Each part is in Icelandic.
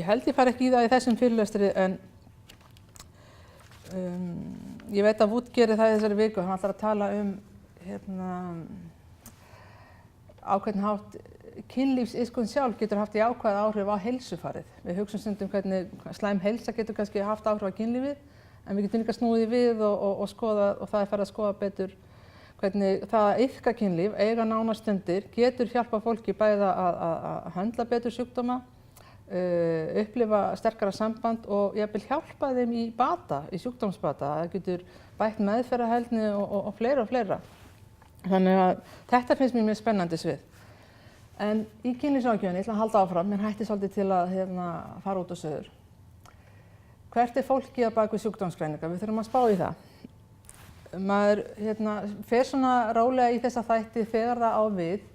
Ég held ég fari ekki í það í þessum fyrirlestri en ég veit að Wood gerir það í þessari viku. Hann ætlar að tala á hvernig hátt kynlífsiðkun sjálf getur haft jákvæð áhrif á heilsufarið. Við hugsum stundum hvernig slæm heilsa getur kannski haft áhrif á kynlífið, en við getum líka snúið við og skoða, og það farið að skoða betur hvernig það að iðka kynlíf, eiga nánar stundir, getur hjálpað fólki bæði að höndla betur sjúkdóma, upplifa sterkara samband og jafnvel hjálpa þeim í bata, í sjúkdómsbata. Það getur bætt meðferðarhæfni og fleira og fleira. Þannig að þetta finnst mér mjög spennandi svið. En í kynlífsráðgjöfinni, ég ætla að halda áfram, mér hætti svolítið til að fara út á suður. Hvert er fólkið að bak við sjúkdómsgreiningar? Við þurfum að spá í það. Maður fer svona rólega í þessa þætti þegar það á við,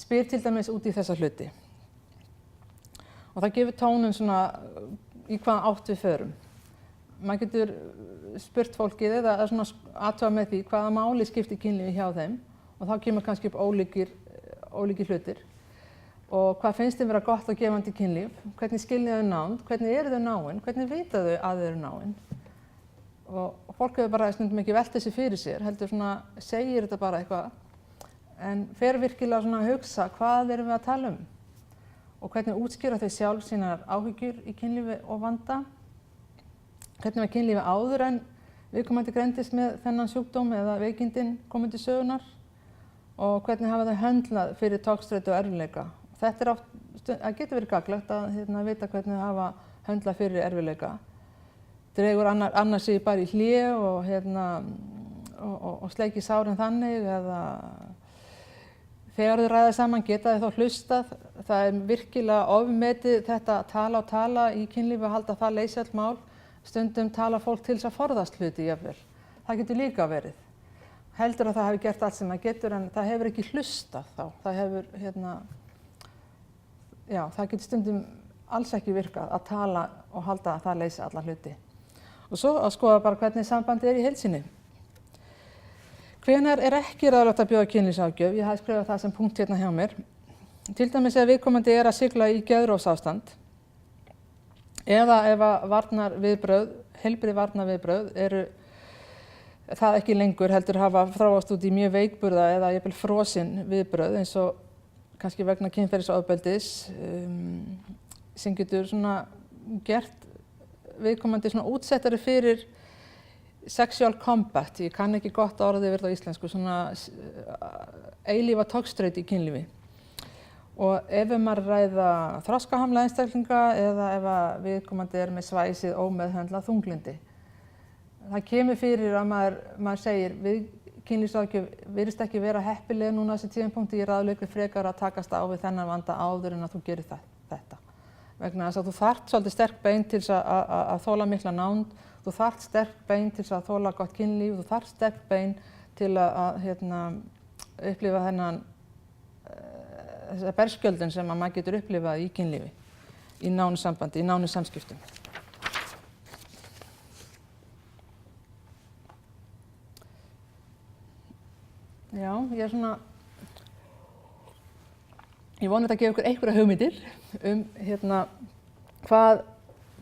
spyr til dæmis út í þessa hluti. Og það gefur tónum svona í hvaða átt við förum. Maður getur spurt fólkið eða svona athuga með því hvaða máli skiptir kynlífi hjá þeim, og þá kemur kannski upp ólíkir hlutir. Og hvað finnst þeim vera gott og gefandi kynlíf? Hvernig skilja þau nánd? Hvernig eru þau náin? Hvernig vita þau að þau eru náin? Og fólk hefur bara stundum ekki velt þessu fyrir sér, heldur svona, segir þetta bara eitthvað, en fer virkilega svona að hugsa hvað erum við að tala um? Og hvernig útskýra þau sjálf sínar áhyggjur í kynlífi og vanda? Hvernig var kynlífi áður en viðkomandi greindist með þennan sjúkdóm eða veikindin komið til sögunar? Og hvernig hafa þau höndlað fyrir togstreitu og erfiðleika? Þetta það getur verið gagnlegt að vita hvernig þau hafa höndlað fyrir erfiðleika. Dregur annar sig bara í hlé og sleikir sárin þannig, eða þegar þau ræða saman geta þau þá hlustað. Það er virkilega ofmetið þetta að tala í kynlífi og halda það leysi öll mál. Stundum tala fólk til þess að forðast hluti jafnvel. Það getur líka verið. Heldur að það hefur gert allt sem það getur, en það hefur ekki hlustað þá. Það hefur, það getur stundum alls ekki virkað að tala og halda að það leysi alla hluti. Og svo að skoða bara hvernig sambandi er í heild sinni. Hvenær er ekki ráðlegt að bjóða kynlífsráðgjöf? Ég hafði skrifað það sem punkt hérna hjá mér. Til dæmis ef viðkomandi er að sigla í geðrofsástand, eða ef að heilbrigð varnarviðbrögð eru það ekki lengur, heldur hafa þróast út í mjög veikburða eða jafnvel frosin viðbrögð, eins og kannski vegna kynferðisofbeldis, sem getur svona gert viðkomandi svona útsettari fyrir sexual combat. Ég kann ekki gott orðið yfir það á íslensku, svona eilífa togstreitu í kynlífi. Og ef maður ræða þroskahamla einstaklinga eða ef viðkomandi er með svæsið ómeðhöndlað þunglyndi. Það kemur fyrir að maður segir við kynlífsráðgjöf virðist ekki vera heppileg núna þessi tímapunkti, ég ráðlegg frekar að takast á við þennan vanda áður en að þú gerir þetta. Vegna þess að þú þarft svolítið sterk bein til að þola mikla nánd, þú þarft sterk bein til að þola gott kynlíf, þú þarft sterk bein til að upplifa þessa berskjöldun sem að maður getur upplifað í kynlífi, í nánu sambandi, í nánu samskiptum. Já, ég vona þetta að gefa ykkur einhverja hugmyndir hvað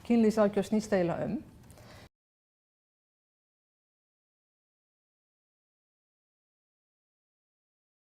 kynlífsráðgjöf snýst eiginlega um.